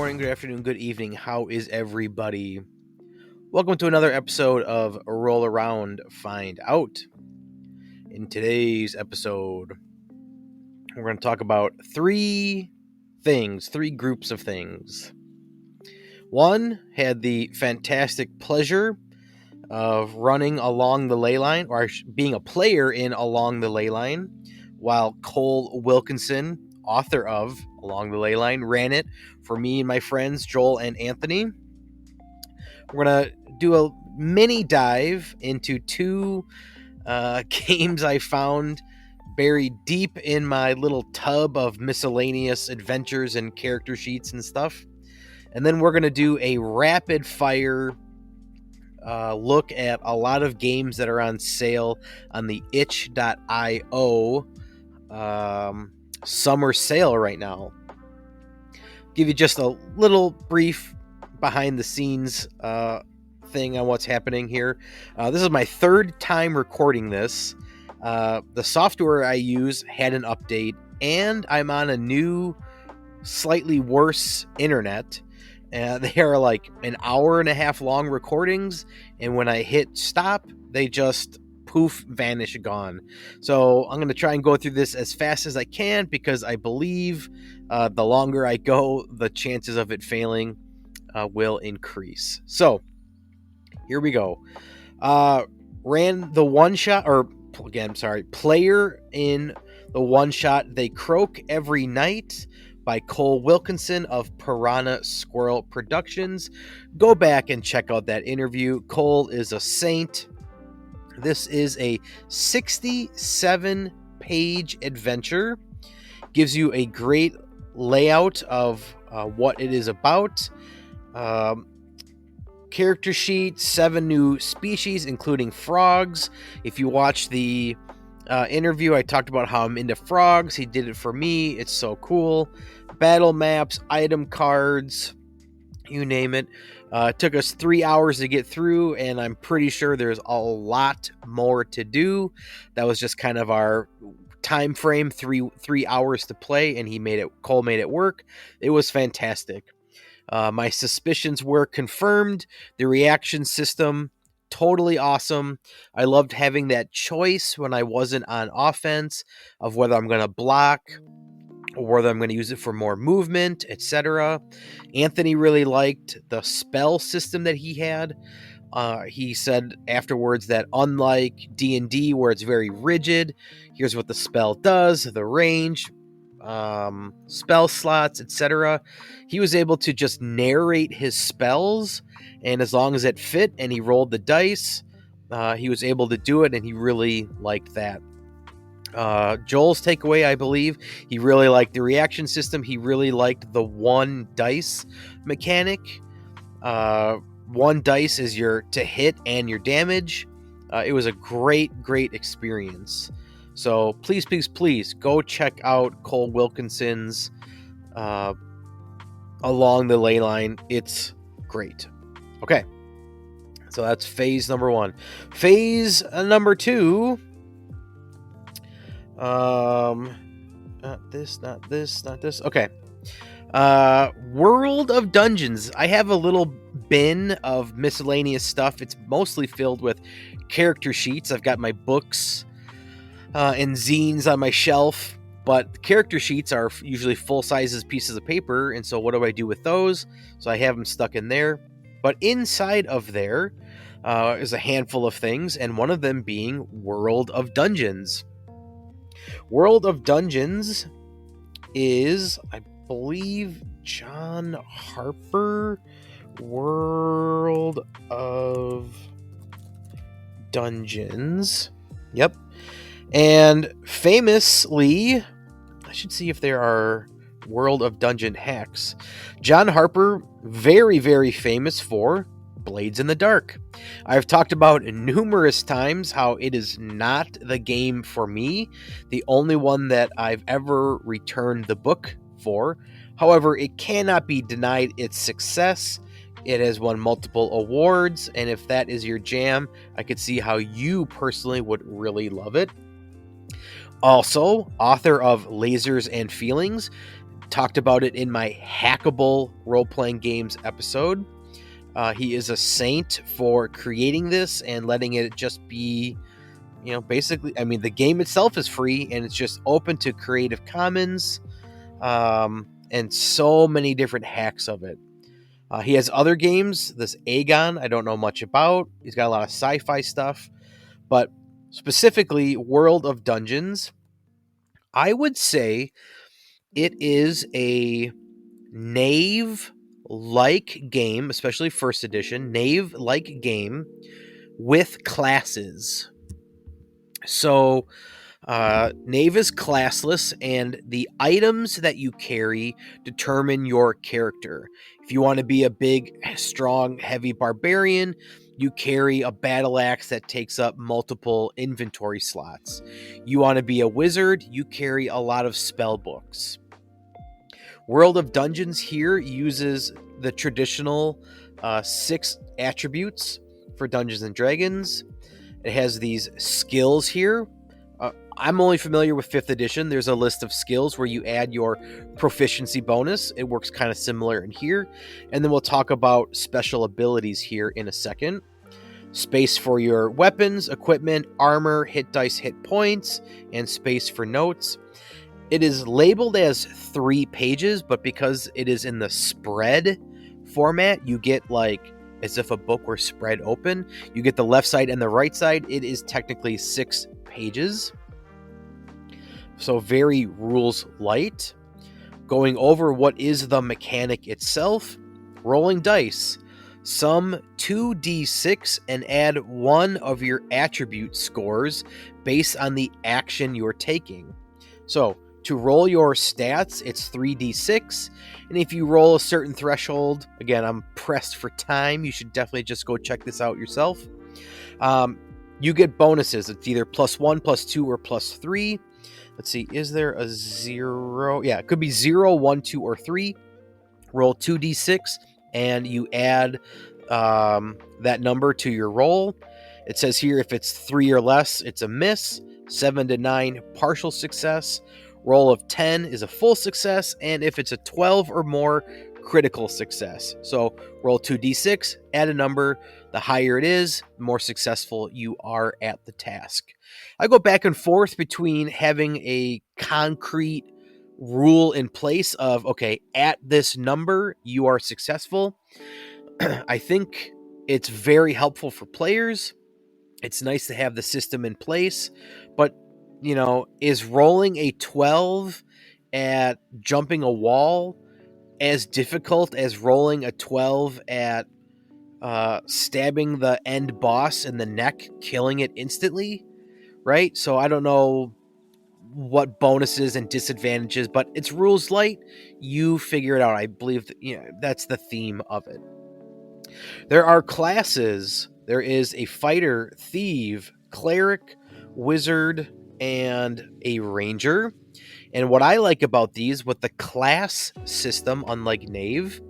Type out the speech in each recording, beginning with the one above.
morning, good afternoon, good evening. How is everybody? Welcome to another episode of Roll Around, Find Out. In today's episode, we're going to talk about three groups of things. One had the fantastic pleasure of running along the ley line, or being a player in Along the Ley Line, while Cole Wilkinson, author of Along the Ley Line, ran it for me and my friends Joel and Anthony. We're going to do a mini dive into two games I found buried deep in my little tub of miscellaneous adventures and character sheets and stuff. And then we're going to do a rapid fire look at a lot of games that are on sale on the itch.io summer sale right now. Give you just a little brief behind the scenes thing on what's happening here. This is my third time recording this. The software I use had an update, and I'm on a new, slightly worse internet. They are like an hour and a half long recordings, and when I hit stop, they just poof, vanish, gone. So I'm going to try and go through this as fast as I can, because I believe the longer I go, the chances of it failing will increase. So here we go. Ran the one shot, player in the one shot They Croak Every Night by Cole Wilkinson of Piranha Squirrel Productions. Go back and check out that interview. Cole is a saint. This is a 67-page adventure. Gives you a great layout of what it is about. Character sheet, 7 new species, including frogs. If you watch the interview, I talked about how I'm into frogs. He did it for me. It's so cool. Battle maps, item cards, you name it. It took us 3 hours to get through, and I'm pretty sure there's a lot more to do. That was just kind of our time frame, three hours to play, and Cole made it work. It was fantastic. My suspicions were confirmed. The reaction system, totally awesome. I loved having that choice when I wasn't on offense of whether I'm going to block or whether I'm going to use it for more movement, etc. Anthony really liked the spell system that he had. He said afterwards that unlike D&D, where it's very rigid, here's what the spell does, the range, spell slots, etc. He was able to just narrate his spells, and as long as it fit and he rolled the dice, he was able to do it, and he really liked that. Joel's takeaway, I believe, he really liked the reaction system. He really liked the one dice mechanic. One dice is your to hit and your damage. It was a great experience. So please go check out Cole Wilkinson's Along the Ley Line. It's great. Okay, so that's phase number 1. Phase number 2. Not this. Okay. World of Dungeons. I have a little bin of miscellaneous stuff. It's mostly filled with character sheets. I've got my books and zines on my shelf, but character sheets are usually full-size pieces of paper, and so what do I do with those? So I have them stuck in there. But inside of there is a handful of things, and one of them being World of Dungeons. World of Dungeons is, I believe, John Harper. World of Dungeons. Yep. And famously, I should see if there are World of Dungeon hacks. John Harper, very, very famous for Blades in the Dark. I've talked about numerous times how it is not the game for me, the only one that I've ever returned the book for. However, it cannot be denied its success. It has won multiple awards, and if that is your jam, I could see how you personally would really love it. Also, author of Lasers and Feelings. talked about it in my hackable role-playing games episode. He is a saint for creating this and letting it just be, basically, I mean, the game itself is free and it's just open to Creative Commons, and so many different hacks of it. He has other games. This Aegon, I don't know much about. He's got a lot of sci-fi stuff, but specifically World of Dungeons, I would say it is a Knave-like game, especially first edition, Knave-like game with classes. So Knave is classless, and the items that you carry determine your character. If you want to be a big, strong, heavy barbarian, you carry a battle axe that takes up multiple inventory slots. You want to be a wizard, you carry a lot of spell books. World of Dungeons here uses the traditional 6 attributes for Dungeons and Dragons. It has these skills here. I'm only familiar with 5th edition. There's a list of skills where you add your proficiency bonus. It works kind of similar in here. And then we'll talk about special abilities here in a second. Space for your weapons, equipment, armor, hit dice, hit points, and space for notes. It is labeled as 3 pages, but because it is in the spread format, you get like as if a book were spread open. You get the left side and the right side. It is technically 6 pages. So very rules light. Going over what is the mechanic itself. Rolling dice. Sum 2d6 and add 1 of your attribute scores based on the action you're taking. So to roll your stats, it's 3d6. And if you roll a certain threshold, again, I'm pressed for time. You should definitely just go check this out yourself. You get bonuses. It's either +1, +2, or +3. Let's see. Is there a 0? Yeah, it could be 0, 1, 2, or 3. Roll 2d6 and you add that number to your roll. It says here if it's 3 or less, it's a miss. 7 to 9, partial success. Roll of 10 is a full success, and if it's a 12 or more, critical success. So roll 2d6, add a number. The higher it is, the more successful you are at the task. I go back and forth between having a concrete rule in place of, okay, at this number, you are successful. I think it's very helpful for players. It's nice to have the system in place, but is rolling a 12 at jumping a wall as difficult as rolling a 12 at stabbing the end boss in the neck, killing it instantly, right? So I don't know what bonuses and disadvantages, but it's rules light. You figure it out. I believe that's the theme of it. There are classes. There is a fighter, thief, cleric, wizard, and a ranger. And what I like about these with the class system, unlike Knave,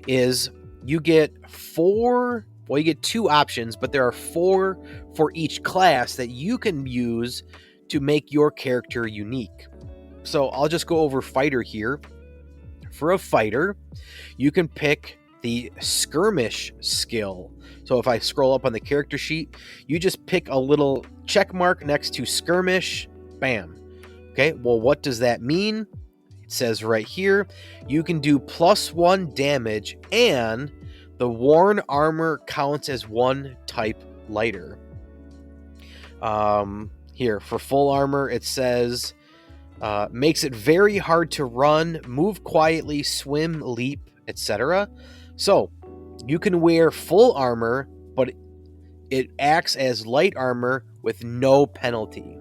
is you get 4, well, you get 2 options, but there are 4 for each class that you can use to make your character unique. So I'll just go over fighter here. For a fighter, you can pick the skirmish skill. So if I scroll up on the character sheet, you just pick a little check mark next to skirmish. Bam. Okay, well, what does that mean? It says right here, you can do +1 damage, and the worn armor counts as 1 type lighter. Here, for full armor, it says, makes it very hard to run, move quietly, swim, leap, etc. So, you can wear full armor, but it acts as light armor with no penalty.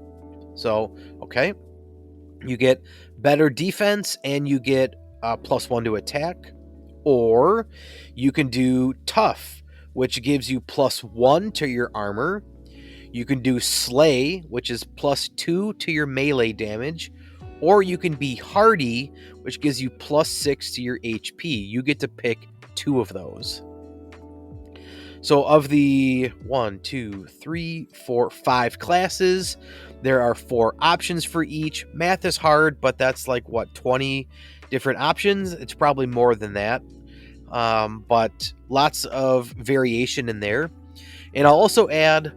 So, okay, you get better defense and you get +1 to attack. Or you can do tough, which gives you +1 to your armor. You can do slay, which is +2 to your melee damage. Or you can be hardy, which gives you +6 to your HP. You get to pick 2 of those. So of the 1, 2, 3, 4, 5 classes, there are 4 options for each. Math is hard, but that's like, 20 different options. It's probably more than that, but lots of variation in there. And I'll also add,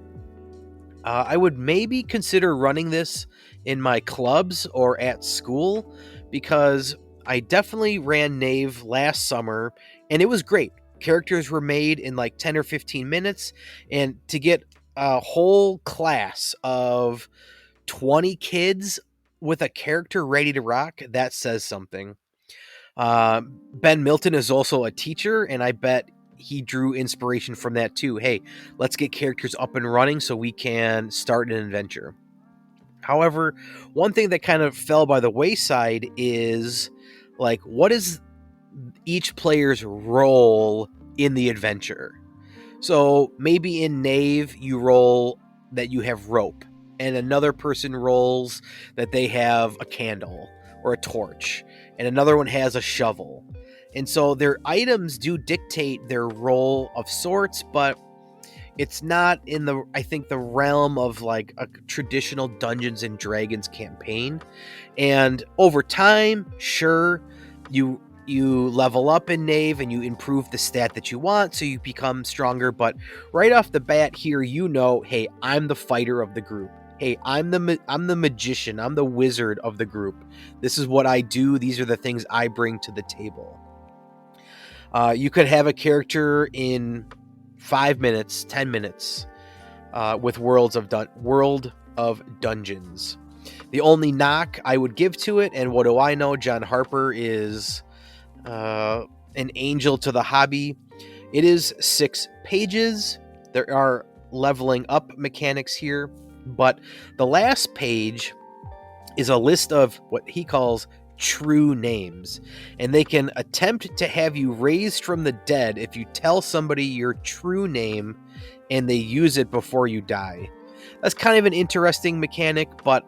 I would maybe consider running this in my clubs or at school, because I definitely ran Knave last summer and it was great. Characters were made in like 10 or 15 minutes, and to get a whole class of 20 kids with a character ready to rock, that says something. Ben Milton is also a teacher, and I bet he drew inspiration from that too. Hey, let's get characters up and running so we can start an adventure. However, one thing that kind of fell by the wayside is, like, what is each player's role in the adventure? So maybe in Knave, you roll that you have rope, and another person rolls that they have a candle or a torch, and another one has a shovel. And so their items do dictate their role of sorts, but it's not in the, I think, the realm of like a traditional Dungeons and Dragons campaign. And over time, sure, you level up in Knave and you improve the stat that you want, so you become stronger. But right off the bat here, hey, I'm the fighter of the group. Hey, I'm the magician. I'm the wizard of the group. This is what I do. These are the things I bring to the table. You could have a character in 5 minutes, 10 minutes, with World of Dungeons. The only knock I would give to it, and what do I know? John Harper is an angel to the hobby. It is 6 pages. There are leveling up mechanics here, but the last page is a list of what he calls true names, and they can attempt to have you raised from the dead if you tell somebody your true name and they use it before you die. That's kind of an interesting mechanic, but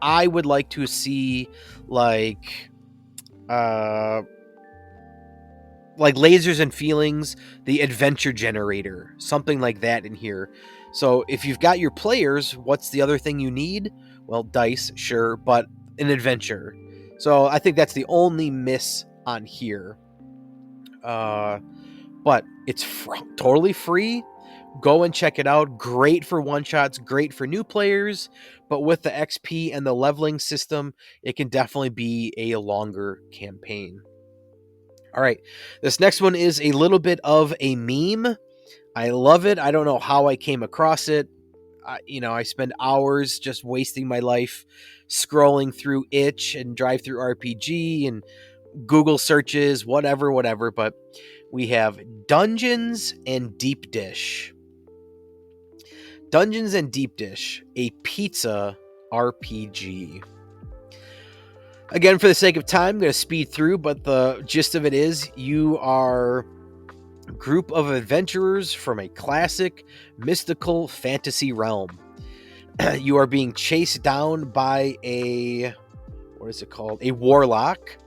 I would like to see like Lasers and Feelings, the adventure generator, something like that in here. So if you've got your players, what's the other thing you need? Well, dice, sure, but an adventure. So I think that's the only miss on here. But it's totally free. Go and check it out. Great for one-shots, great for new players, but with the XP and the leveling system, it can definitely be a longer campaign. All right, this next one is a little bit of a meme. I love it. I don't know how I came across it. I spend hours just wasting my life scrolling through Itch and Drive Through RPG and Google searches, whatever. But we have Dungeons and Deep Dish. Dungeons and Deep Dish, a pizza RPG. Again, for the sake of time, I'm going to speed through, but the gist of it is you are a group of adventurers from a classic mystical fantasy realm. You are being chased down by a warlock,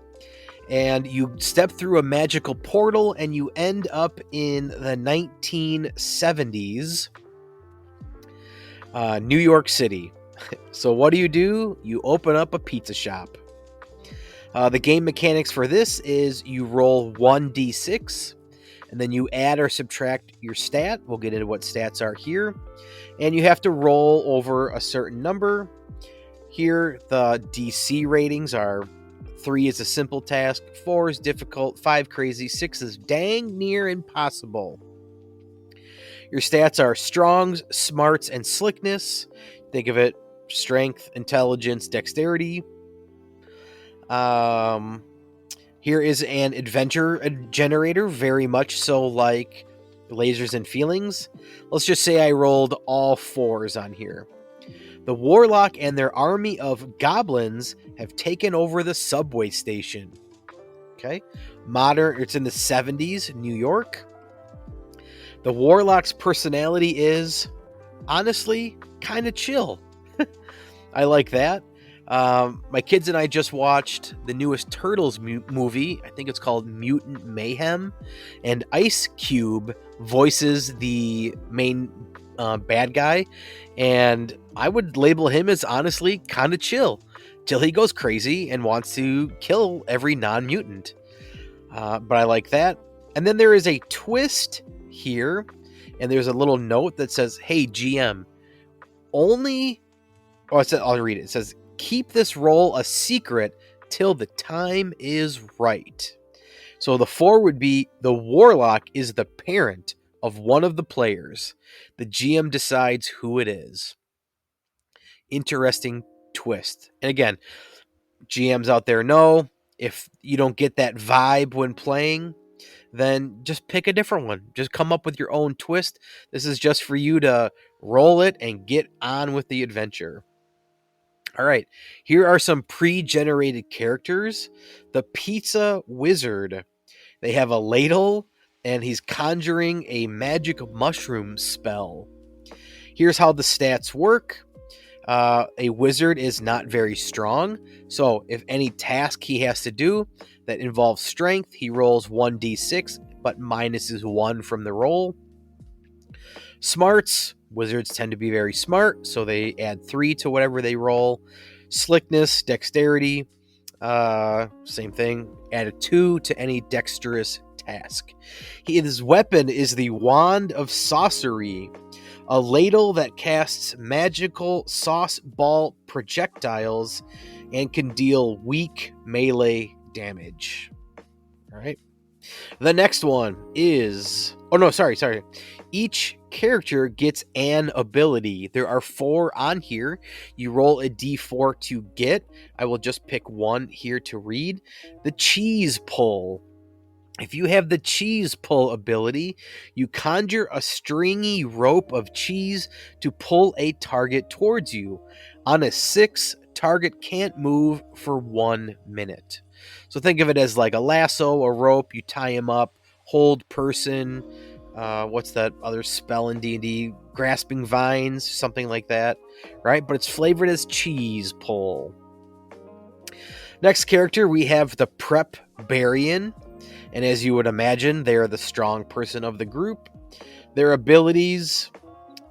and you step through a magical portal and you end up in the 1970s, New York City. So what do? You open up a pizza shop. The game mechanics for this is you roll 1d6, and then you add or subtract your stat. We'll get into what stats are here. And you have to roll over a certain number. Here, the DC ratings are 3 is a simple task, 4 is difficult, 5 crazy, 6 is dang near impossible. Your stats are strongs, smarts, and slickness. Think of it: strength, intelligence, dexterity. Here is an adventure generator, very much so like Lasers and Feelings. Let's just say I rolled all 4s on here. The warlock and their army of goblins have taken over the subway station. Okay. It's in the 70s, New York. The warlock's personality is, honestly, kind of chill. I like that. My kids and I just watched the newest Turtles movie. I think it's called Mutant Mayhem. And Ice Cube voices the main bad guy. And I would label him as, honestly, kind of chill. till he goes crazy and wants to kill every non-mutant. But I like that. And then there is a twist here, and there's a little note that says, "Hey GM, only..." Oh, I'll read it. It says, "Keep this role a secret till the time is right." So the 4 would be, the Warlock is the parent of one of the players. The GM decides who it is. Interesting twist. And again, GMs out there know, if you don't get that vibe when playing, then just pick a different one. Just come up with your own twist. This is just for you to roll it and get on with the adventure. All right, here are some pre-generated characters. The Pizza Wizard. They have a ladle, and he's conjuring a magic mushroom spell. Here's how the stats work. A wizard is not very strong, so if any task he has to do that involves strength, he rolls 1d6, but minuses 1 from the roll. Smarts. Wizards tend to be very smart, so they add 3 to whatever they roll. Slickness, dexterity, same thing. Add a 2 to any dexterous task. His weapon is the Wand of Sorcery, a ladle that casts magical sauce ball projectiles and can deal weak melee damage. All right. The next one is... Oh, no, sorry. Each character gets an ability. There are 4 on here. You roll a d4 to get. I will just pick one here to read. The Cheese Pull. If you have the Cheese Pull ability, you conjure a stringy rope of cheese to pull a target towards you. On a 6, target can't move for 1 minute. So think of it as like a lasso, a rope. You tie him up, hold person. What's that other spell in D&D? Grasping Vines, something like that, right? But it's flavored as Cheese Pull. Next character, we have the Prep Barian. And as you would imagine, they are the strong person of the group. Their abilities,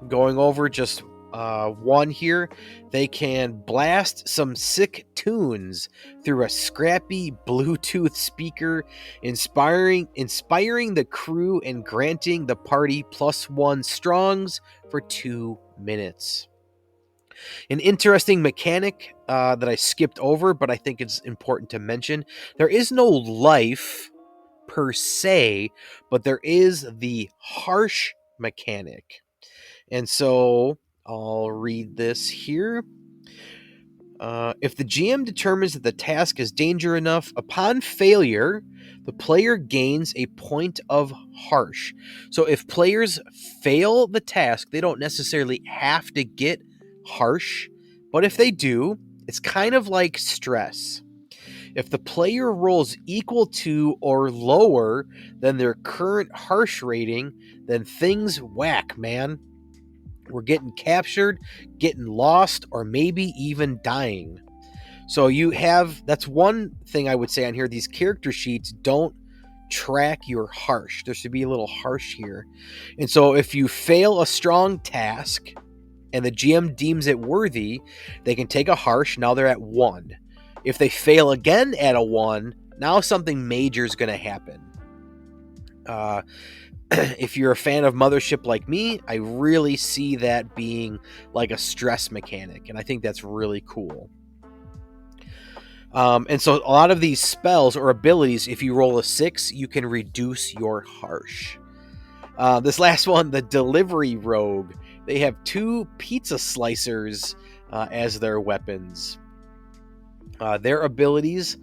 going over just one here, they can blast some sick tunes through a scrappy Bluetooth speaker, inspiring the crew and granting the party +1 strongs for 2 minutes. An interesting mechanic that I skipped over, but I think it's important to mention, there is no life per se, but there is the harsh mechanic. And so I'll read this here. If the GM determines that the task is danger enough, upon failure, the player gains a point of harsh. So if players fail the task, they don't necessarily have to get harsh, but if they do, it's kind of like stress. If the player rolls equal to or lower than their current harsh rating, then things whack, man. We're getting captured, getting lost, or maybe even dying. So that's one thing I would say on here. These character sheets don't track your harsh. There should be a little harsh here. And so if you fail a strong task and the GM deems it worthy, they can take a harsh. Now they're at 1. If they fail again at a 1, now something major is going to happen. If you're a fan of Mothership like me, I really see that being like a stress mechanic, and I think that's really cool. And so a lot of these spells or abilities, if you roll a 6, you can reduce your harsh. This last one, the Delivery Rogue, they have 2 pizza slicers as their weapons. Their abilities,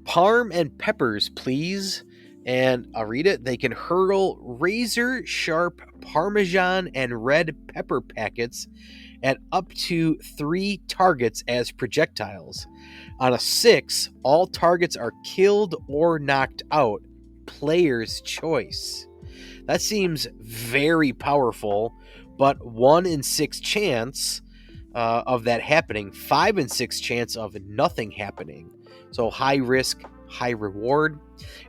Parm and Peppers, please. And I'll read it. They can hurl razor sharp Parmesan and red pepper packets at up to 3 targets as projectiles. On a 6, all targets are killed or knocked out. Player's choice. That seems very powerful, but 1 in 6 chance of that happening. 5 in 6 chance of nothing happening. So high risk, high reward.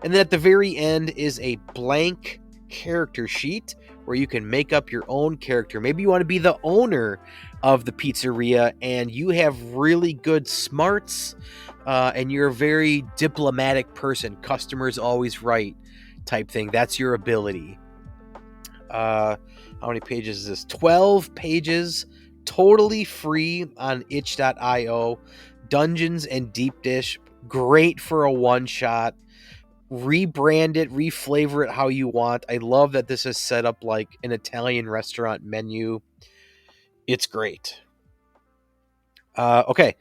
And then at the very end is a blank character sheet where you can make up your own character. Maybe you want to be the owner of the pizzeria and you have really good smarts and you're a very diplomatic person. Customers always right type thing. That's your ability. How many pages is this? 12 pages, totally free on itch.io. Dungeons and Deep Dish, great for a one-shot. Rebrand it, reflavor it how you want. I love that this is set up like an Italian restaurant menu. It's great. Okay.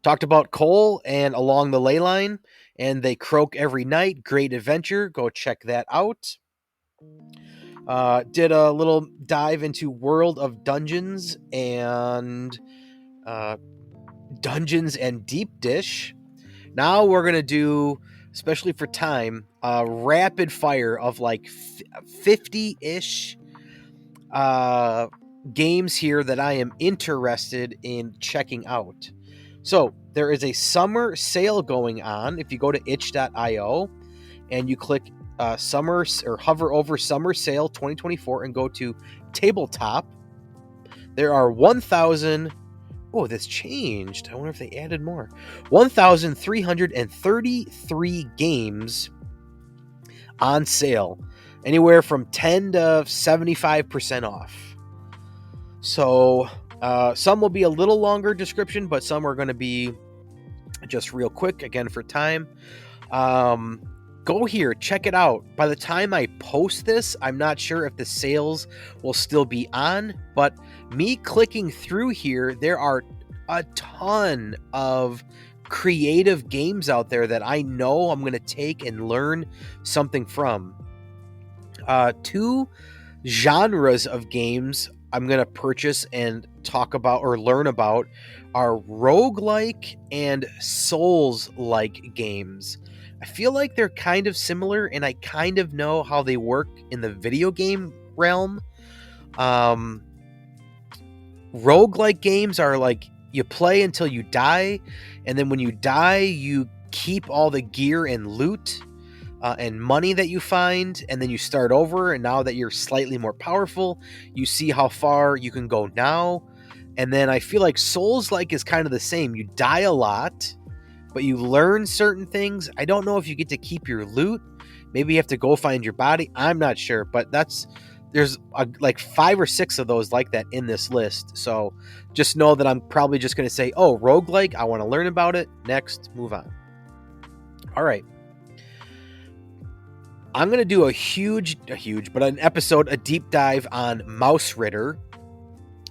Talked about Cole and Along the Ley Line, and They Croak Every Night. Great adventure. Go check that out. Did a little dive into World of Dungeons and Dungeons and Deep Dish. Now we're going to do, especially for time, a rapid fire of like 50-ish games here that I am interested in checking out. So there is a summer sale going on. If you go to itch.io and you click summer or hover over summer sale 2024 and go to tabletop, there are 1,000. Oh, this changed. I wonder if they added more. 1,333 games on sale, anywhere from 10 to 75% off. So some will be a little longer description, but some are going to be just real quick, again, for time. Go here, check it out. By the time I post this, I'm not sure if the sales will still be on, but me clicking through here, there are a ton of creative games out there that I know I'm going to take and learn something from. 2 genres of games I'm going to purchase and talk about or learn about are roguelike and Souls-like games. I feel like they're kind of similar, and I kind of know how they work in the video game realm. Roguelike games are like you play until you die, and then when you die, you keep all the gear and loot and money that you find, and then you start over, and now that you're slightly more powerful, you see how far you can go now. And then I feel like Souls-like is kind of the same. You die a lot, but you learn certain things. I don't know if you get to keep your loot. Maybe you have to go find your body. I'm not sure, but there's like 5 or 6 of those like that in this list. So just know that I'm probably just going to say, oh, roguelike, I want to learn about it. Next, move on. All right. I'm going to do an episode, a deep dive on Mouse Ritter.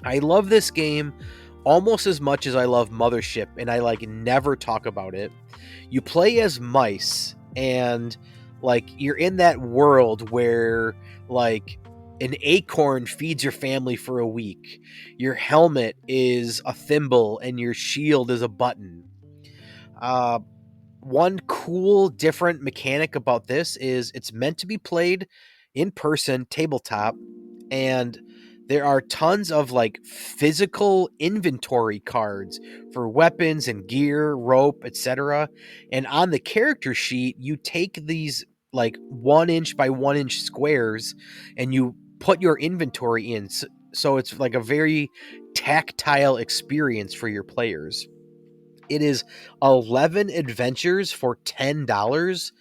I love this game almost as much as I love Mothership, and I like never talk about it. You play as mice, and like you're in that world where like an acorn feeds your family for a week. Your helmet is a thimble, and your shield is a button. One cool, different mechanic about this is it's meant to be played in person, tabletop, and there are tons of like physical inventory cards for weapons and gear, rope, etc. And on the character sheet, you take these like 1 inch by 1 inch squares and you put your inventory in. So it's like a very tactile experience for your players. It is 11 adventures for $10.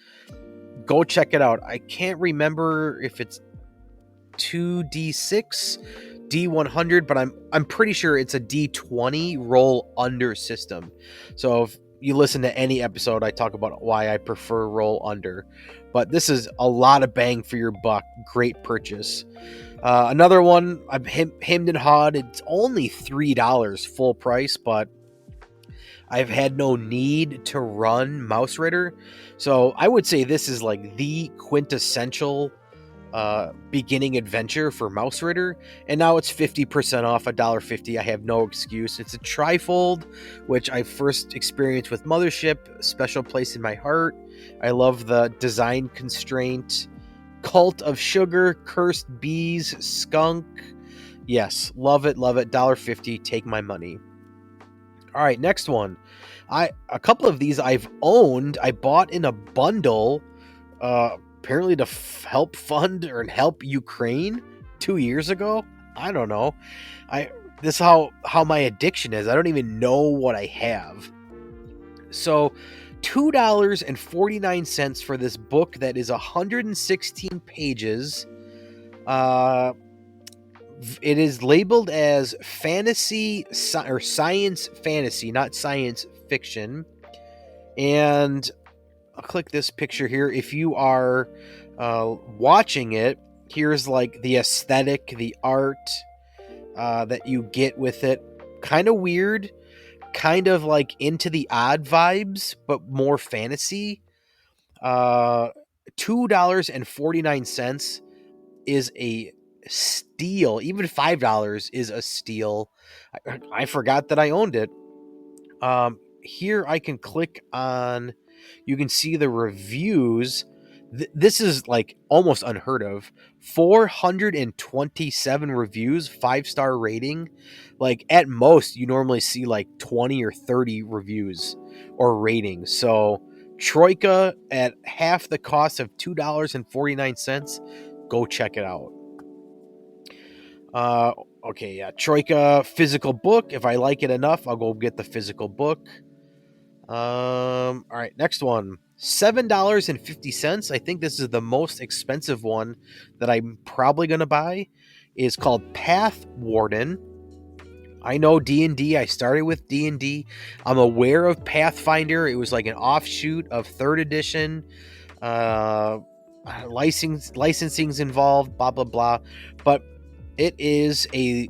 Go check it out. I can't remember if it's 2d6, d100, but I'm pretty sure it's a d20 roll under system. So if you listen to any episode, I talk about why I prefer roll under. But this is a lot of bang for your buck. Great purchase. Another one, I'm hemmed and hawed. It's only $3 full price, but I've had no need to run Mouse Ritter. So I would say this is like the quintessential beginning adventure for Mouse Ritter. And now it's 50% off, $1.50. I have no excuse. It's a trifold, which I first experienced with Mothership. A special place in my heart. I love the design constraint. Cult of Sugar, Cursed Bees, Skunk. Yes, love it, love it. $1.50. Take my money. All right, next one. A couple of these I've owned. I bought in a bundle apparently to help fund or help Ukraine 2 years ago. I don't know. This is how my addiction is. I don't even know what I have. So $2.49 for this book that is 116 pages. It is labeled as fantasy or science fantasy, not science fiction. And I'll click this picture here. If you are watching it, here's like the aesthetic, the art that you get with it. Kind of weird, kind of like Into the Odd vibes, but more fantasy. $2.49 is a steal. Even $5 is a steal. I forgot that I owned it. Here I can click on, you can see the reviews. This is like almost unheard of. 427 reviews, 5-star rating. Like at most, you normally see like 20 or 30 reviews or ratings. So Troika at half the cost of $2.49. Go check it out. Okay, yeah, Troika physical book. If I like it enough, I'll go get the physical book. All right, next one. $7.50. I think this is the most expensive one that I'm probably gonna buy. Is called Path Warden. I know D&D. I started with D&D. I'm aware of Pathfinder. It was like an offshoot of 3rd edition. Licensing's involved. Blah blah blah. But it is a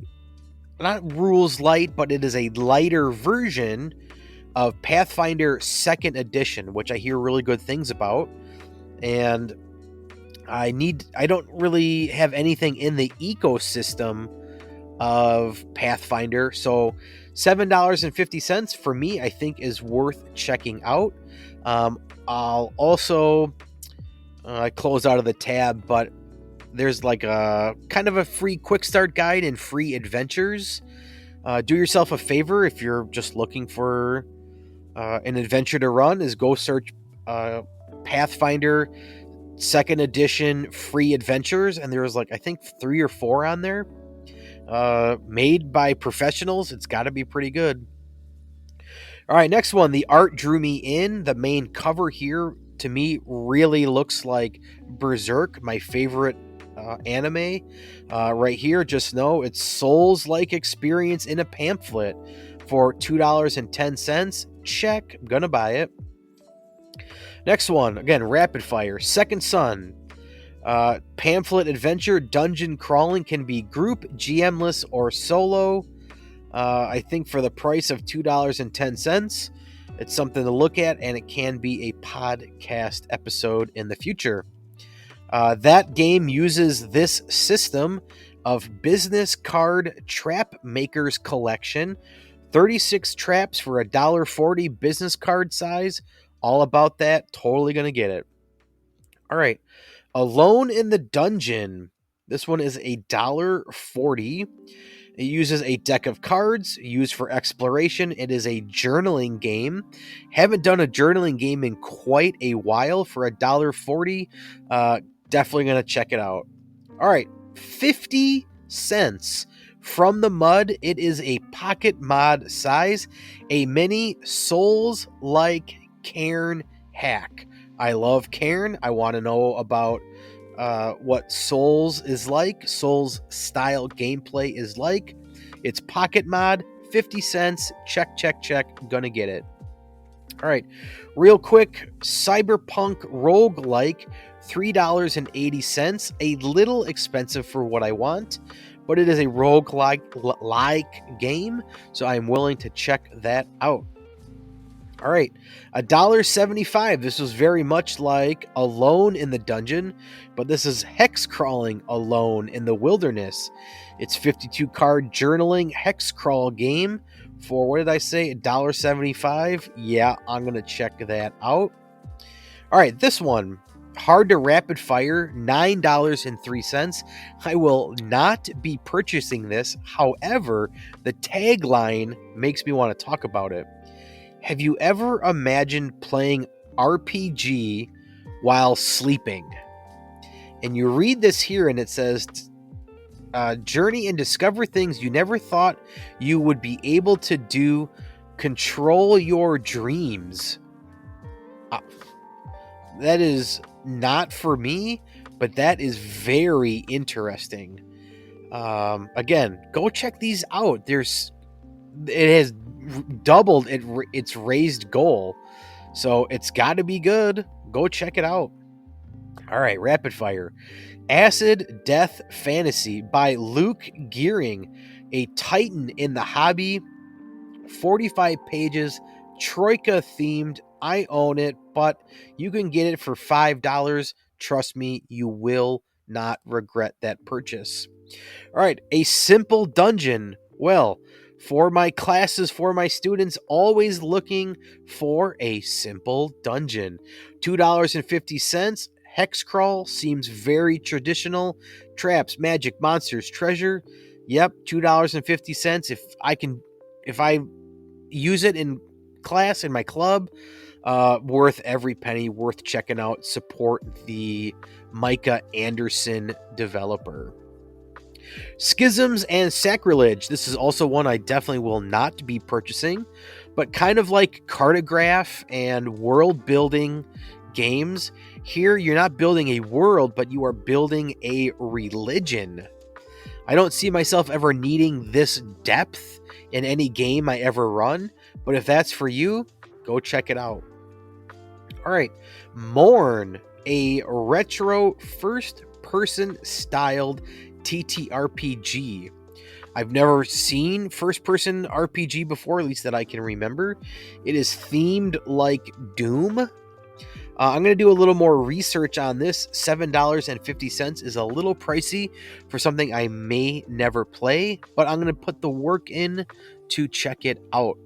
not rules light, but it is a lighter version of Pathfinder 2nd edition, which I hear really good things about. And I don't really have anything in the ecosystem of Pathfinder, so $7.50 for me I think is worth checking out. I'll also close out of the tab, but there's like a kind of a free quick start guide and free adventures. Do yourself a favor if you're just looking for an adventure to run, is go search Pathfinder 2nd edition free adventures, and there's like I think 3 or 4 on there, made by professionals. It's got to be pretty good. All right, next one. The art drew me in. The main cover here to me really looks like Berserk, my favorite anime. Right here, just know it's Souls-like experience in a pamphlet for $2.10. Check. I'm gonna buy it. Next one, again, rapid fire. Second Son. Pamphlet adventure. Dungeon crawling, can be group, GM-less, or solo. I think for the price of $2.10, it's something to look at, and it can be a podcast episode in the future. That game uses this system of business card trap makers collection. 36 traps for $1.40 business card size. All about that. Totally going to get it. All right. Alone in the Dungeon. This one is $1.40. It uses a deck of cards used for exploration. It is a journaling game. Haven't done a journaling game in quite a while. For $1.40. Definitely going to check it out. All right. 50 cents. From the Mud. It is a pocket mod size. A mini Souls-like Cairn hack. I love Cairn. I want to know about what Souls is like. Souls style gameplay is like. It's pocket mod. 50 cents. Check, check, check. Gonna get it. All right. Real quick. Cyberpunk roguelike. $3.80. A little expensive for what I want, but it is a roguelike game, so I'm willing to check that out. All right, $1.75. This was very much like Alone in the Dungeon, but this is hex crawling Alone in the Wilderness. It's 52 card journaling hex crawl game for, what did I say, $1.75? Yeah, I'm gonna check that out. All right, this one. Hard to rapid fire, $9.03. I will not be purchasing this. However, the tagline makes me want to talk about it. Have you ever imagined playing RPG while sleeping? And you read this here, and it says, journey and discover things you never thought you would be able to do. Control your dreams. That is not for me, but that is very interesting. Again, go check these out. It has doubled its raised goal, so it's got to be good. Go check it out. All right, rapid fire. Acid Death Fantasy by Luke Gearing, a titan in the hobby. 45 pages, Troika themed. I own it, but you can get it for $5. Trust me, you will not regret that purchase. All right, a simple dungeon. Well, for my classes, for my students, always looking for a simple dungeon. $2.50. Hex crawl seems very traditional. Traps, magic, monsters, treasure. Yep, $2.50. If I use it in class, in my club, worth every penny, worth checking out. Support the Micah Anderson developer. Schisms and Sacrilege. This is also one I definitely will not be purchasing, but kind of like Cartograph and world building games, here you're not building a world, but you are building a religion. I don't see myself ever needing this depth in any game I ever run, but if that's for you, go check it out. All right, Mourn, a retro first-person styled TTRPG. I've never seen first-person RPG before, at least that I can remember. It is themed like Doom. I'm going to do a little more research on this. $7.50 is a little pricey for something I may never play, but I'm going to put the work in to check it out.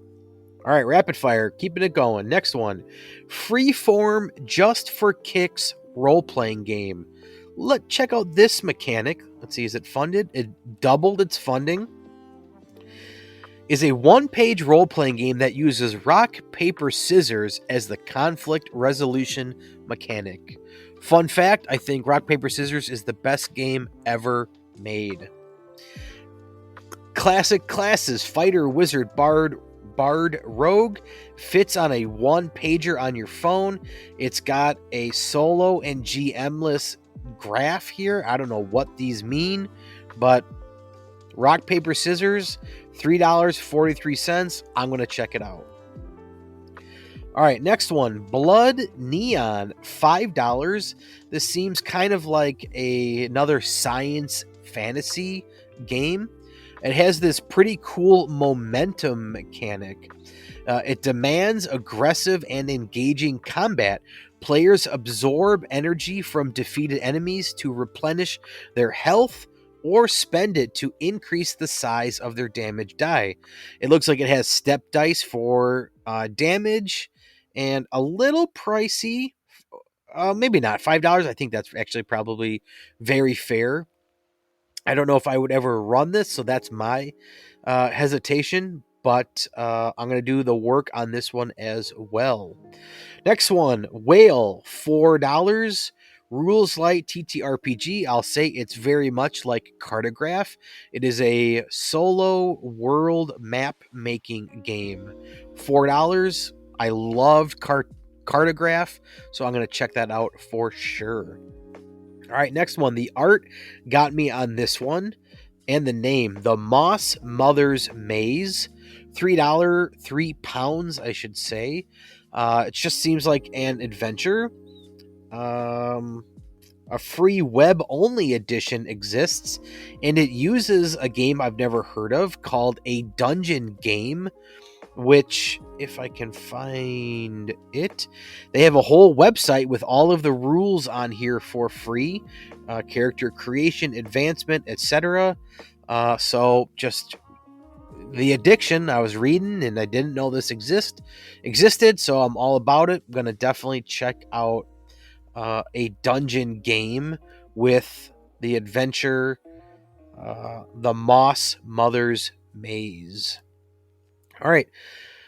All right, rapid fire, keeping it going. Next one, Freeform Just for Kicks role-playing game. Let's check out this mechanic. Let's see, is it funded? It doubled its funding. Is a one-page role-playing game that uses rock, paper, scissors as the conflict resolution mechanic. Fun fact, I think rock, paper, scissors is the best game ever made. Classic classes, fighter, wizard, bard, rogue. Fits on a one-pager on your phone. It's got a solo and GM-less graph here. I don't know what these mean, but rock, paper, scissors, $3.43. I'm going to check it out. All right, next one, Blood Neon, $5. This seems kind of like another science fantasy game. It has this pretty cool momentum mechanic. It demands aggressive and engaging combat. Players absorb energy from defeated enemies to replenish their health or spend it to increase the size of their damage die. It looks like it has step dice for damage and a little pricey. Maybe not $5. I think that's actually probably very fair. I don't know if I would ever run this, so that's my hesitation, but I'm going to do the work on this one as well. Next one, Whale, $4. Rules Light TTRPG. I'll say it's very much like Cartograph. It is a solo world map making game. $4. I loved Cartograph, so I'm going to check that out for sure. All right, next one. The art got me on this one, and the name, The Moss Mother's Maze. £3, I should say. It just seems like an adventure. A free web-only edition exists, and it uses a game I've never heard of called a dungeon game, which, if I can find it, they have a whole website with all of the rules on here for free, character creation, advancement, etc. So just the addiction, I was reading and I didn't know this existed, so I'm all about it. I'm gonna definitely check out a dungeon game with the adventure, The Moss Mother's Maze. All right,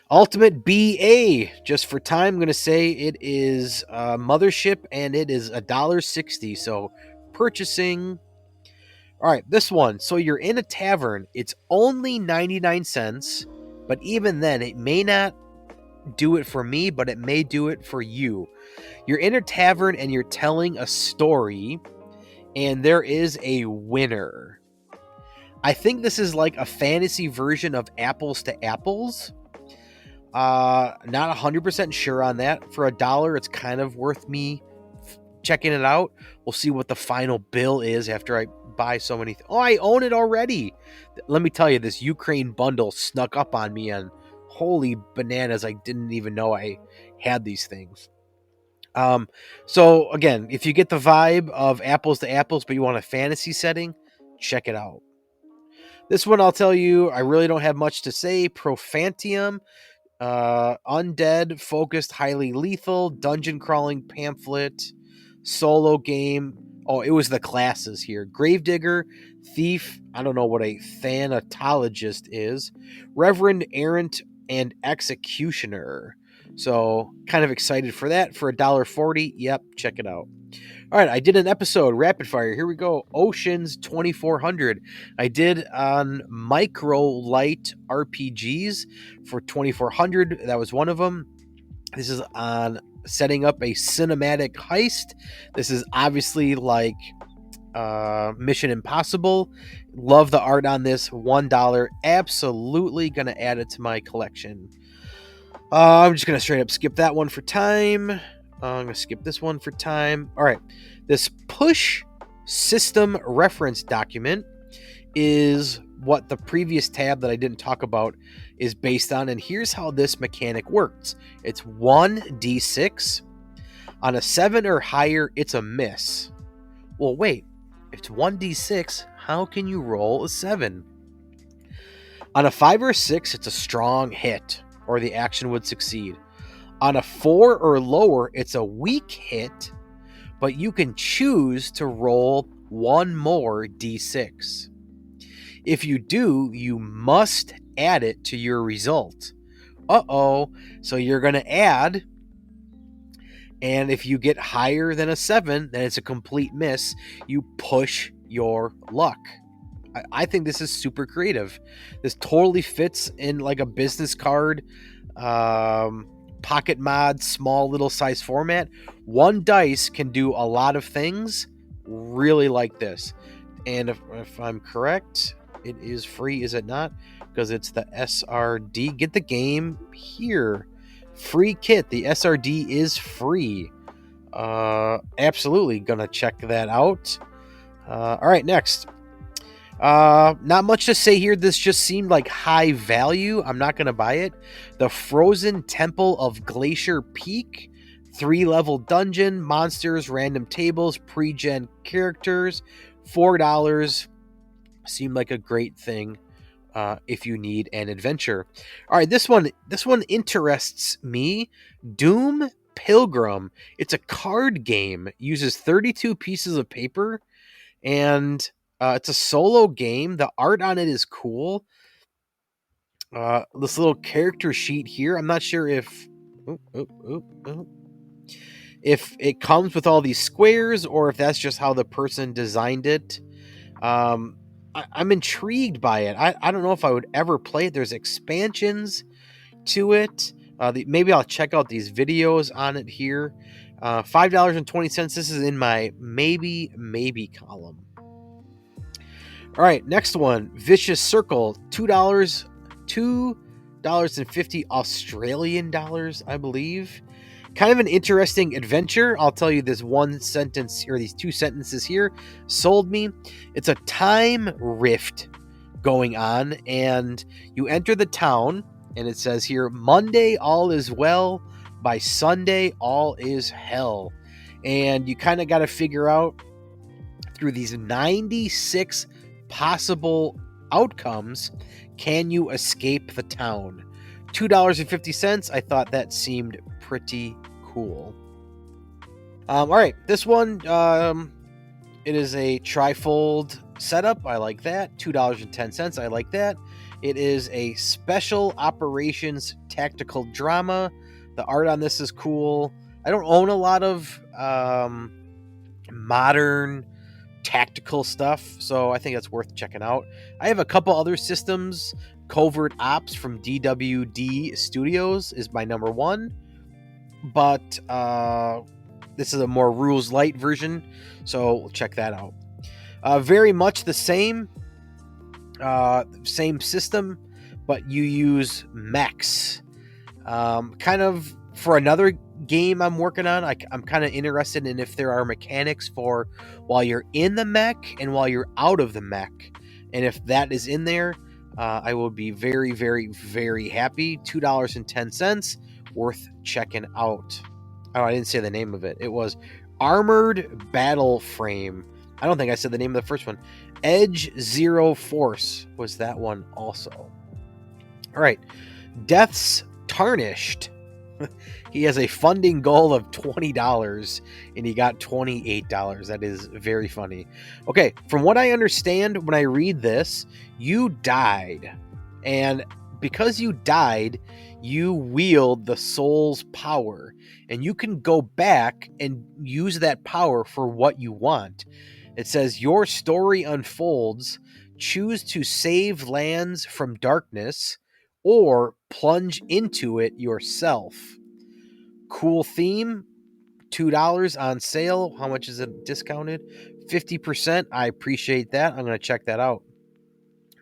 Ultimate BA. Just for time, I'm going to say it is Mothership, and it is $1.60. So purchasing. All right, this one. So you're in a tavern. It's only 99 cents, but even then, it may not do it for me, but it may do it for you. You're in a tavern and you're telling a story, and there is a winner. I think this is like a fantasy version of Apples to Apples. Not 100% sure on that. For $1, it's kind of worth me checking it out. We'll see what the final bill is after I buy so many. Oh, I own it already. Let me tell you, this Ukraine bundle snuck up on me, and holy bananas, I didn't even know I had these things. So again, if you get the vibe of Apples to Apples, but you want a fantasy setting, check it out. This one, I'll tell you, I really don't have much to say. Profantium, undead, focused, highly lethal, dungeon crawling pamphlet, solo game. Oh, it was the classes here. Gravedigger, Thief, I don't know what a Thanatologist is, Reverend, Errant, and Executioner. So, kind of excited for that. For $1.40, yep, check it out. All right, I did an episode, rapid fire. Here we go. Oceans 2400. I did on micro light RPGs for 2400. That was one of them. This is on setting up a cinematic heist. This is obviously like Mission Impossible. Love the art on this. $1. Absolutely going to add it to my collection. I'm just going to straight up skip that one for time. I'm going to skip this one for time. All right. This push system reference document is what the previous tab that I didn't talk about is based on. And here's how this mechanic works. It's 1d6. On a 7 or higher, it's a miss. Well, wait. If it's 1d6, how can you roll a 7? On a 5 or 6, it's a strong hit, or the action would succeed. On a 4 or lower, it's a weak hit, but you can choose to roll one more d6. If you do, you must add it to your result. So you're going to add, and if you get higher than a 7, then it's a complete miss. You push your luck. I think this is super creative. This totally fits in like a business card, pocket mod, small little size format. One dice can do a lot of things. Really like this. And if I'm correct, it is free, is it not? Because it's the SRD. Get the game here. Free kit. The SRD is free. Absolutely gonna check that out. All right, next. Not much to say here. This just seemed like high value. I'm not going to buy it. The Frozen Temple of Glacier Peak. 3-level dungeon, monsters, random tables, pre-gen characters. $4. Seemed like a great thing if you need an adventure. All right, this one interests me. Doom Pilgrim. It's a card game. Uses 32 pieces of paper, and it's a solo game. The art on it is cool. This little character sheet here. I'm not sure if it comes with all these squares or if that's just how the person designed it. I'm intrigued by it. I don't know if I would ever play it. There's expansions to it. Maybe I'll check out these videos on it here. $5.20. This is in my maybe column. All right, next one, Vicious Circle, $2.50 Australian dollars, I believe. Kind of an interesting adventure. I'll tell you this one sentence, or these two sentences here, sold me. It's a time rift going on, and you enter the town, and it says here, Monday all is well, by Sunday all is hell. And you kind of got to figure out through these 96 possible outcomes, can you escape the town? $2.50. I thought that seemed pretty cool. All right, this one, it is a trifold setup. I like that. $2.10. I like that. It is a special operations tactical drama. The art on this is cool. I don't own a lot of modern tactical stuff, so I think that's worth checking out. I have a couple other systems. Covert Ops from DWD Studios is my number one, but this is a more rules light version, so check that out. Very much the same system, but you use mechs. Kind of for another game I'm working on, I'm kind of interested in if there are mechanics for while you're in the mech and while you're out of the mech. And if that is in there, I will be very, very, very happy. $2.10, worth checking out. Oh, I didn't say the name of it. It was Armored Battle Frame. I don't think I said the name of the first one. Edge Zero Force was that one also. All right. Death's Tarnished. He has a funding goal of $20 and he got $28. That is very funny. Okay, from what I understand when I read this, you died. And because you died, you wield the soul's power. And you can go back and use that power for what you want. It says, your story unfolds. Choose to save lands from darkness or plunge into it yourself. Cool theme. $2 on sale. How much is it discounted? 50%. I appreciate that. I'm going to check that out.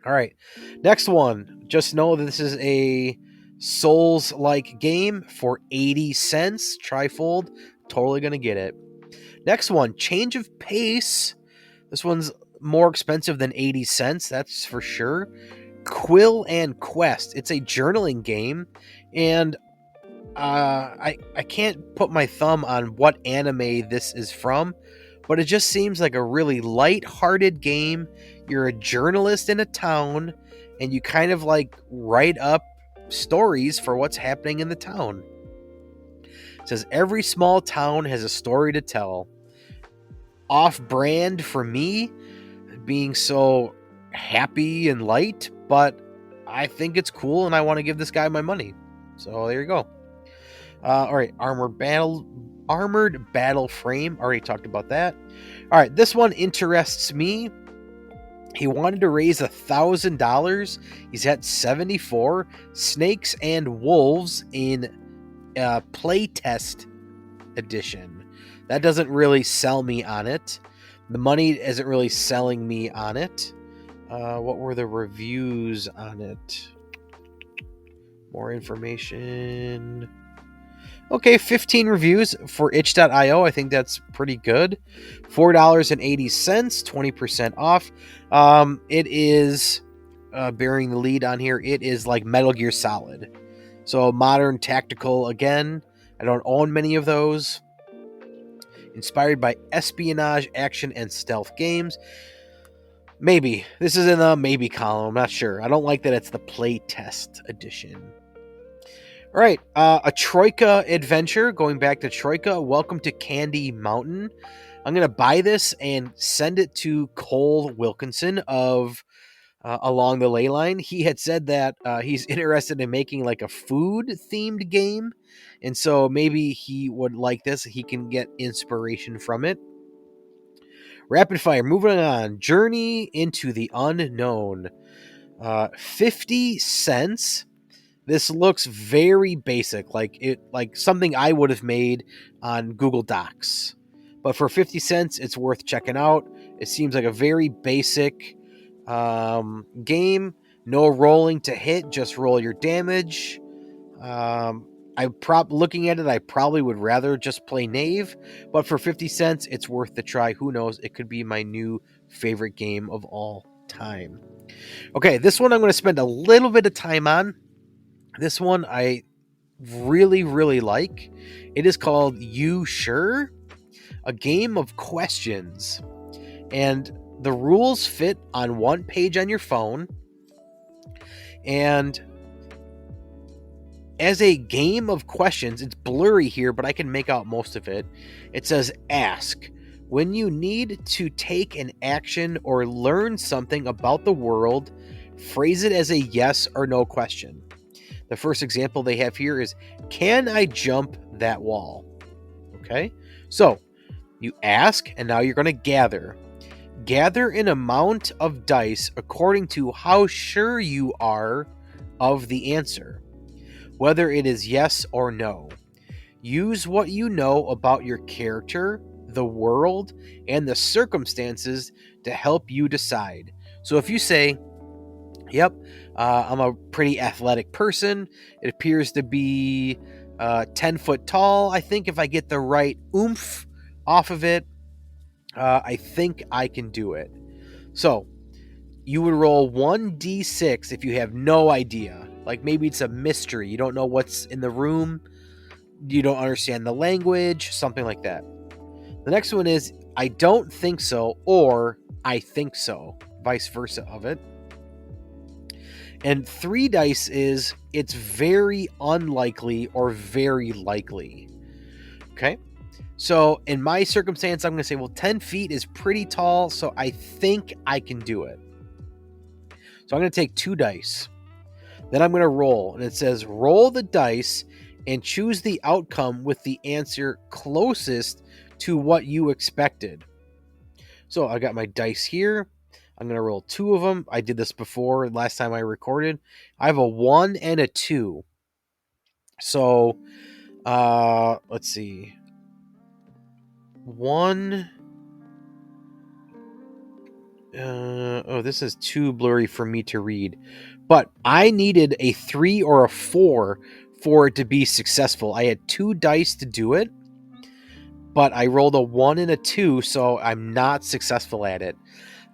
All right. Next one. Just know that this is a Souls-like game for 80 cents. Trifold. Totally going to get it. Next one. Change of Pace. This one's more expensive than 80 cents. That's for sure. Quill and Quest. It's a journaling game, and I can't put my thumb on what anime this is from, but it just seems like a really light-hearted game. You're a journalist in a town, and you kind of like write up stories for what's happening in the town. It says every small town has a story to tell. Off-brand for me, being so happy and light, but I think it's cool and I want to give this guy my money. So there you go. All right, Armored Battle Frame. Already talked about that. All right, this one interests me. He wanted to raise $1,000. He's at 74. Snakes and Wolves in playtest edition. That doesn't really sell me on it. The money isn't really selling me on it. What were the reviews on it? More information. Okay, 15 reviews for itch.io. I think that's pretty good. $4.80, 20% off. It is, bearing the lead on here, it is like Metal Gear Solid. So modern tactical again. I don't own many of those. Inspired by espionage, action, and stealth games. Maybe. This is in the maybe column. I'm not sure. I don't like that it's the playtest edition. All right. A Troika adventure. Going back to Troika. Welcome to Candy Mountain. I'm going to buy this and send it to Cole Wilkinson of Along the Ley Line. He had said that he's interested in making like a food-themed game. And so maybe he would like this. He can get inspiration from it. Rapid fire. Moving on. Journey into the Unknown. 50 cents. This looks very basic. Like something I would have made on Google Docs. But for 50 cents, it's worth checking out. It seems like a very basic game. No rolling to hit. Just roll your damage. Looking at it, I probably would rather just play Knave, but for 50 cents, it's worth the try. Who knows? It could be my new favorite game of all time. Okay, this one I'm going to spend a little bit of time on. This one I really, really like. It is called You Sure? A game of questions. And the rules fit on one page on your phone. And as a game of questions, it's blurry here, but I can make out most of it. It says, ask. When you need to take an action or learn something about the world, phrase it as a yes or no question. The first example they have here is, can I jump that wall? Okay, so you ask, and now you're going to gather. Gather an amount of dice according to how sure you are of the answer, whether it is yes or no. Use what you know about your character, the world, and the circumstances to help you decide. So if you say, yep, I'm a pretty athletic person, it appears to be 10 foot tall, I think if I get the right oomph off of it, I think I can do it. So you would roll 1d6 if you have no idea. Like maybe it's a mystery. You don't know what's in the room. You don't understand the language, something like that. The next one is I don't think so or I think so, vice versa of it. And 3 dice is it's very unlikely or very likely. Okay? So in my circumstance, I'm going to say, well, 10 feet is pretty tall, so I think I can do it. So I'm going to take 2 dice. Then I'm going to roll, and it says roll the dice and choose the outcome with the answer closest to what you expected. So I got my dice here. I'm going to roll 2 of them. I did this before last time I recorded. I have a 1 and a 2. So let's see. 1. This is too blurry for me to read. But I needed a 3 or a 4 for it to be successful. I had 2 dice to do it, but I rolled a 1 and a 2, so I'm not successful at it.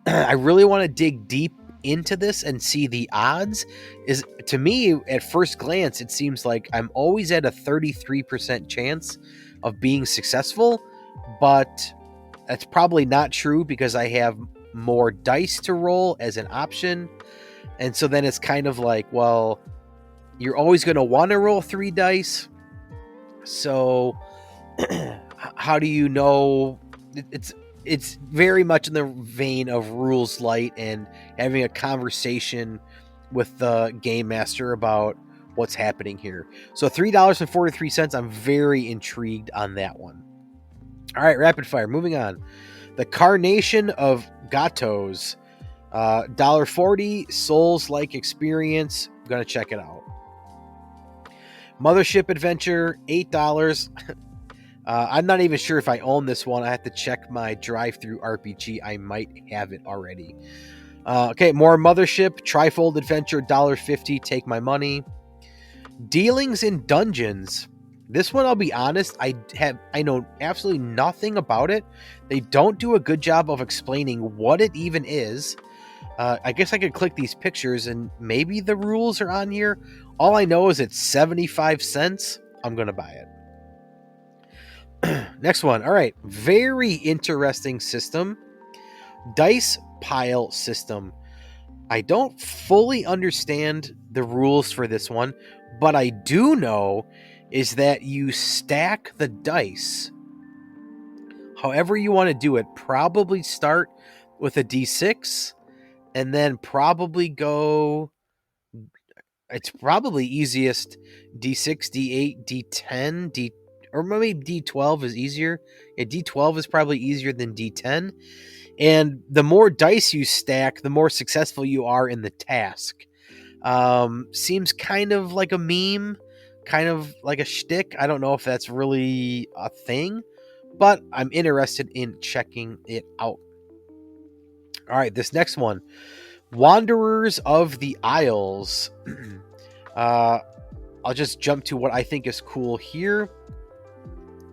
I really want to dig deep into this and see the odds. Is to me, at first glance, it seems like I'm always at a 33% chance of being successful, but that's probably not true because I have more dice to roll as an option. And so then it's kind of like, well, you're always going to want to roll 3 dice. So how do you know? It's very much in the vein of rules light and having a conversation with the game master about what's happening here. So $3.43. I'm very intrigued on that one. All right, rapid fire. Moving on. The Carnation of Gatos. $1.40. Souls-like experience. I'm going to check it out. Mothership Adventure. $8. I'm not even sure if I own this one. I have to check my drive-through RPG. I might have it already. Okay, more Mothership. Trifold Adventure. $1.50. Take my money. Dealings in Dungeons. This one, I'll be honest, I know absolutely nothing about it. They don't do a good job of explaining what it even is. I guess I could click these pictures and maybe the rules are on here. All I know is it's 75 cents. I'm going to buy it. Next one. All right. Very interesting system. Dice pile system. I don't fully understand the rules for this one, but I do know is that you stack the dice however you want to do it. Probably start with a d6 and then probably go, it's probably easiest d6, d8, d10, or maybe d12 is easier. Yeah, d12 is probably easier than d10. And the more dice you stack, the more successful you are in the task. Seems kind of like a meme, kind of like a shtick. I don't know if that's really a thing, but I'm interested in checking it out. All right, this next one. Wanderers of the Isles. I'll just jump to what I think is cool here.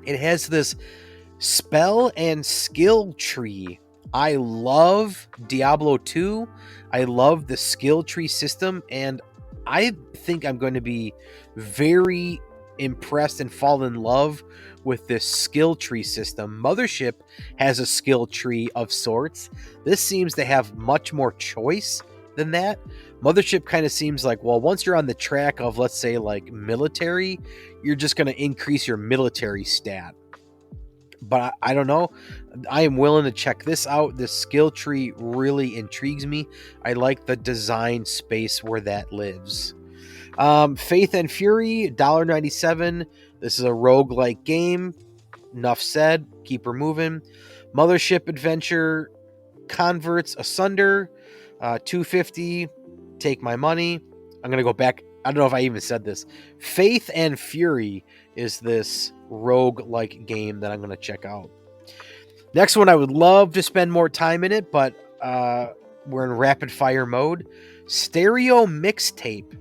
It has this spell and skill tree. I love Diablo 2. I love the skill tree system, and I think I'm going to be very impressed and fall in love with this skill tree system. Mothership has a skill tree of sorts. This seems to have much more choice than that. Mothership kind of seems like, well, once you're on the track of, let's say, like military, you're just going to increase your military stat. But I don't know. I am willing to check this out. This skill tree really intrigues me. I like the design space where that lives. Faith and Fury, $1.97. This is a roguelike game. Enough said. Keep her moving. Mothership Adventure, Converts Asunder, 250. Take my money. I'm going to go back. I don't know if I even said this. Faith and Fury is this rogue-like game that I'm going to check out. Next one, I would love to spend more time in it, but we're in rapid fire mode. Stereo Mixtape,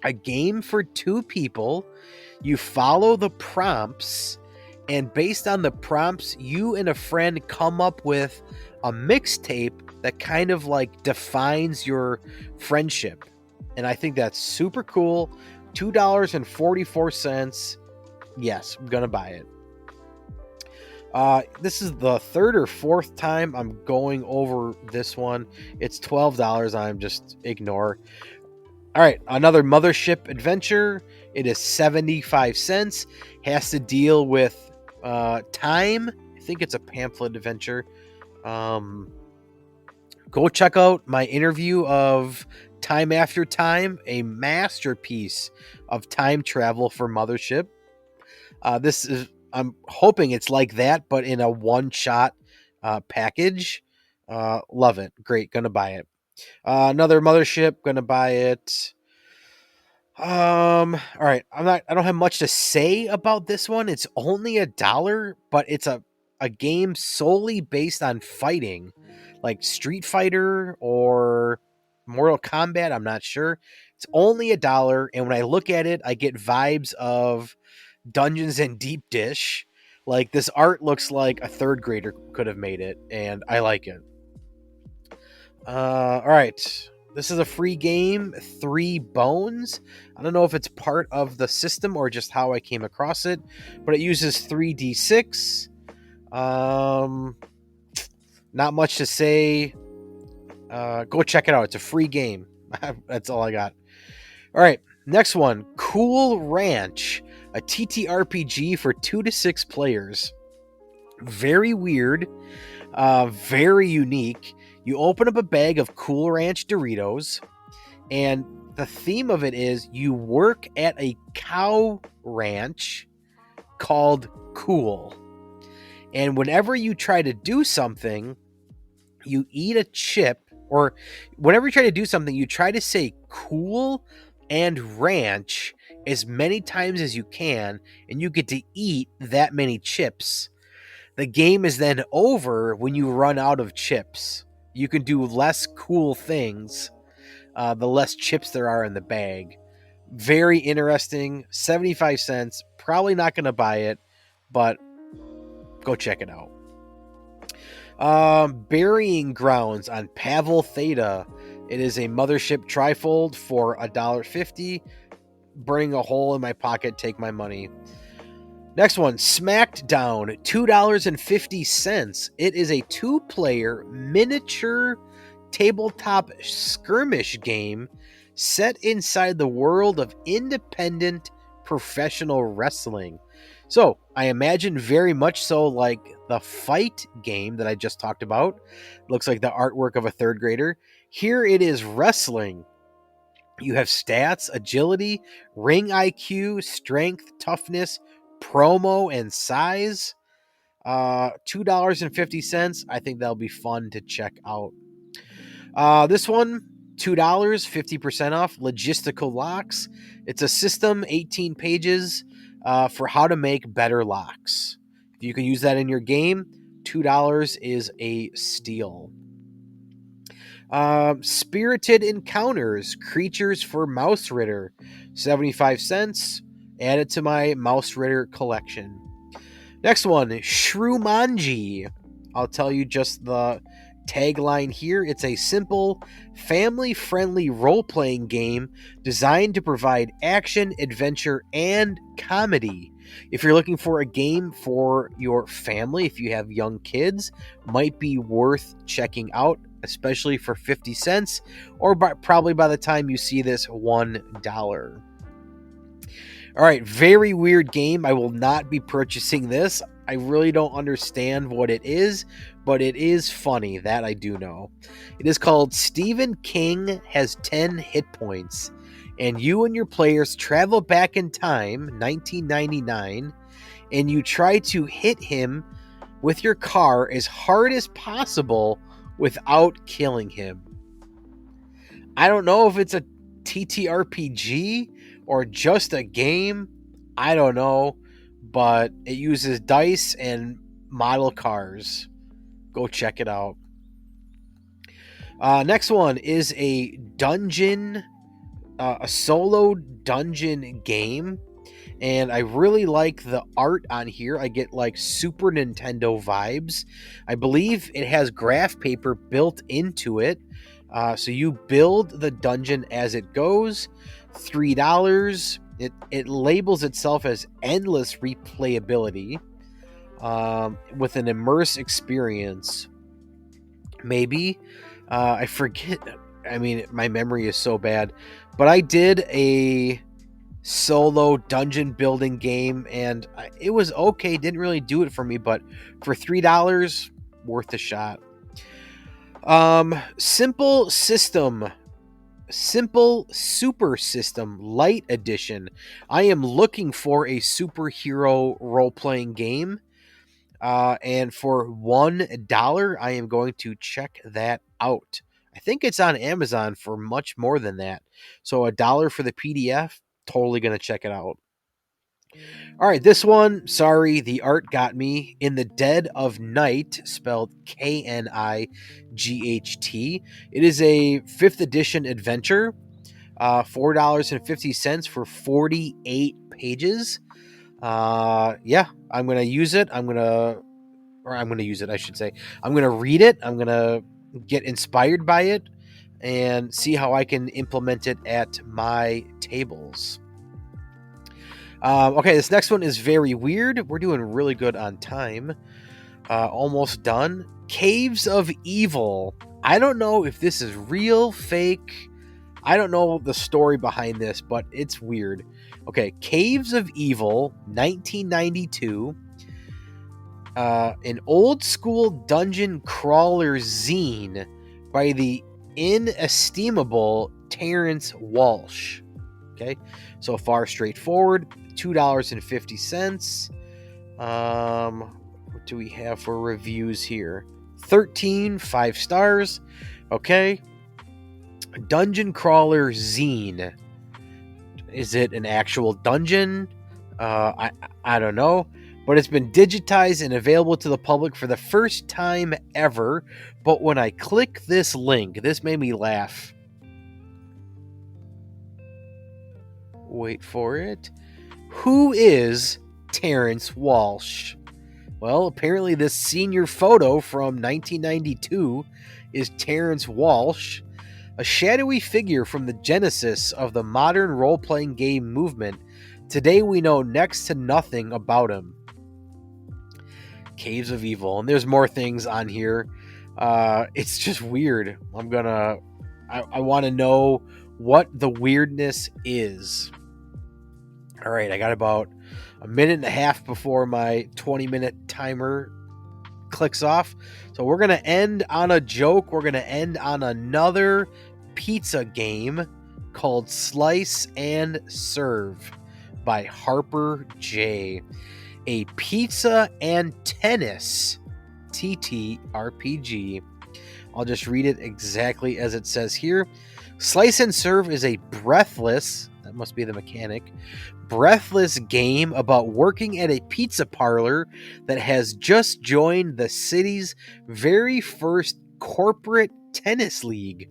a game for 2 people. You follow the prompts, and based on the prompts, you and a friend come up with a mixtape that kind of like defines your friendship. And I think that's super cool. $2.44. Yes, I'm going to buy it. This is the 3rd or 4th time I'm going over this one. It's $12. I'm just ignore. All right, another Mothership Adventure. It is 75 cents. Has to deal with time. I think it's a pamphlet adventure. Go check out my interview of Time After Time, a masterpiece of time travel for Mothership. This is, I'm hoping it's like that, but in a one-shot package. Love it. Great. Gonna buy it. Another Mothership. Gonna buy it. All right. I don't have much to say about this one. It's only $1, but it's a game solely based on fighting, like Street Fighter or Mortal Kombat. I'm not sure. It's only $1, and when I look at it, I get vibes of Dungeons and Deep Dish. Like, this art looks like a 3rd grader could have made it, and I like it. All right. This is a free game, 3 Bones. I don't know if it's part of the system or just how I came across it, but it uses 3d6. Not much to say. Go check it out. It's a free game. That's all I got. All right. Next one, Cool Ranch, a TTRPG for 2 to 6 players. Very weird, very unique. You open up a bag of Cool Ranch Doritos, and the theme of it is you work at a cow ranch called Cool. And whenever you try to do something, you eat a chip, or whenever you try to do something, you try to say cool and ranch as many times as you can, and you get to eat that many chips. The game is then over when you run out of chips. You can do less cool things, the less chips there are in the bag. Very interesting. 75 cents. Probably not going to buy it, but go check it out. Burying Grounds on Pavel Theta. It is a Mothership trifold for $1.50. Burning a hole in my pocket. Take my money. Next one, Smackdown, $2.50. It is a 2-player miniature tabletop skirmish game set inside the world of independent professional wrestling. So I imagine very much so like the fight game that I just talked about. Looks like the artwork of a 3rd grader. Here it is wrestling. You have stats, agility, ring IQ, strength, toughness, promo, and size. $2.50. I think that'll be fun to check out. This one, $2, 50% off. Logistical Locks. It's a system, 18 pages, for how to make better locks. If you can use that in your game, $2 is a steal. Spirited Encounters, Creatures for Mouse Ritter, 75 cents. Add it to my Mouse Ritter collection. Next one, Shroomanji. I'll tell you just the tagline here. It's a simple, family-friendly role-playing game designed to provide action, adventure, and comedy. If you're looking for a game for your family, if you have young kids, might be worth checking out, especially for 50 cents, or probably by the time you see this, $1. All right, very weird game. I will not be purchasing this. I really don't understand what it is, but it is funny. That I do know. It is called Stephen King Has 10 Hit Points, and you and your players travel back in time, 1999, and you try to hit him with your car as hard as possible without killing him. I don't know if it's a TTRPG or just a game. I don't know, but it uses dice and model cars. Go check it out. Next one is a dungeon, a solo dungeon game. And I really like the art on here. I get like Super Nintendo vibes. I believe it has graph paper built into it. So you build the dungeon as it goes. $3. It labels itself as endless replayability with an immersive experience. Maybe. I forget. I mean, my memory is so bad. But I did a solo dungeon building game and it was okay. Didn't really do it for me, but for $3, worth a shot. Simple Super System Light Edition. I am looking for a superhero role-playing game. And for $1, I am going to check that out. I think it's on Amazon for much more than that. So $1 for the PDF, totally going to check it out. All right, this one, sorry, the art got me. In the Dead of Night, spelled Knight. It is a 5th edition adventure. $4.50 for 48 pages. Yeah, I'm going to use it. I'm going to use it, I should say. I'm going to read it. I'm going to get inspired by it and see how I can implement it at my tables. Okay, this next one is very weird. We're doing really good on time. Almost done. Caves of Evil. I don't know if this is real, fake. I don't know the story behind this, but it's weird. Okay, Caves of Evil, 1992. An old school dungeon crawler zine by the inestimable Terrence Walsh. Okay, so far straightforward. $2.50. What do we have for reviews here? 13, 5 stars. Okay. Dungeon crawler zine. Is it an actual dungeon? I don't know. But it's been digitized and available to the public for the first time ever. But when I click this link, this made me laugh. Wait for it. Who is Terrence Walsh? Well, apparently this senior photo from 1992 is Terrence Walsh, a shadowy figure from the genesis of the modern role-playing game movement. Today we know next to nothing about him. Caves of Evil, and there's more things on here. It's just weird. I want to know what the weirdness is. All right, I got about a minute and a half before my 20-minute timer clicks off. So we're going to end on a joke. We're going to end on another pizza game called Slice and Serve by Harper J. A pizza and tennis TTRPG. I'll just read it exactly as it says here. Slice and Serve is a breathless, that must be the mechanic, breathless game about working at a pizza parlor that has just joined the city's very first corporate tennis league.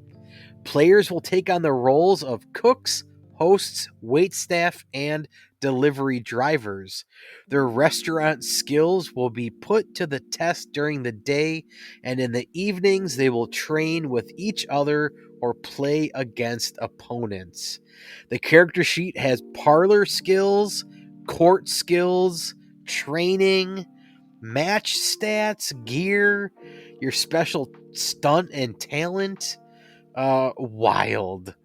Players will take on the roles of cooks, hosts, waitstaff, and delivery drivers. Their restaurant skills will be put to the test during the day, and in the evenings they will train with each other or play against opponents. The character sheet has parlor skills, court skills, training, match stats, gear, your special stunt and talent. Wild.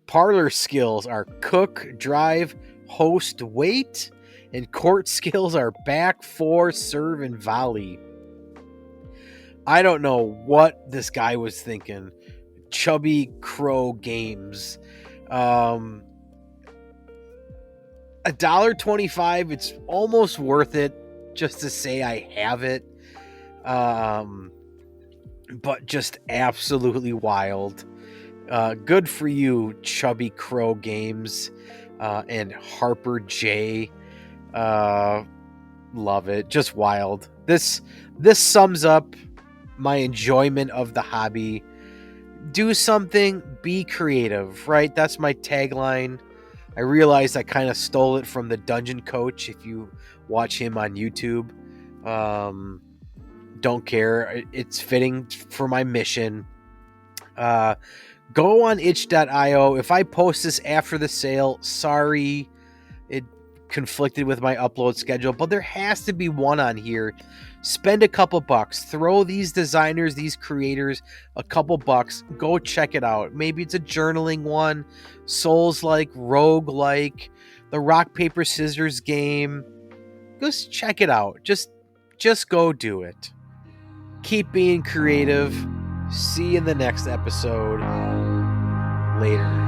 Parlor skills are cook, drive, host, wait, and court skills are back, fore, serve, and volley. I don't know what this guy was thinking. Chubby Crow Games. $1.25. It's almost worth it just to say I have it. but just absolutely wild. Good for you, Chubby Crow Games, and Harper J. Love it. Just wild. This sums up my enjoyment of the hobby. Do something, be creative, right? That's my tagline. I realized I kind of stole it from the Dungeon Coach if you watch him on YouTube. Don't care. It's fitting for my mission. Go on itch.io. If I post this after the sale, sorry, it conflicted with my upload schedule, but there has to be one on here. Spend a couple bucks. Throw these designers, these creators, a couple bucks. Go check it out. Maybe it's a journaling one, Souls-like, rogue-like, the rock, paper, scissors game. Just check it out. Just go do it. Keep being creative. See you in the next episode. Later.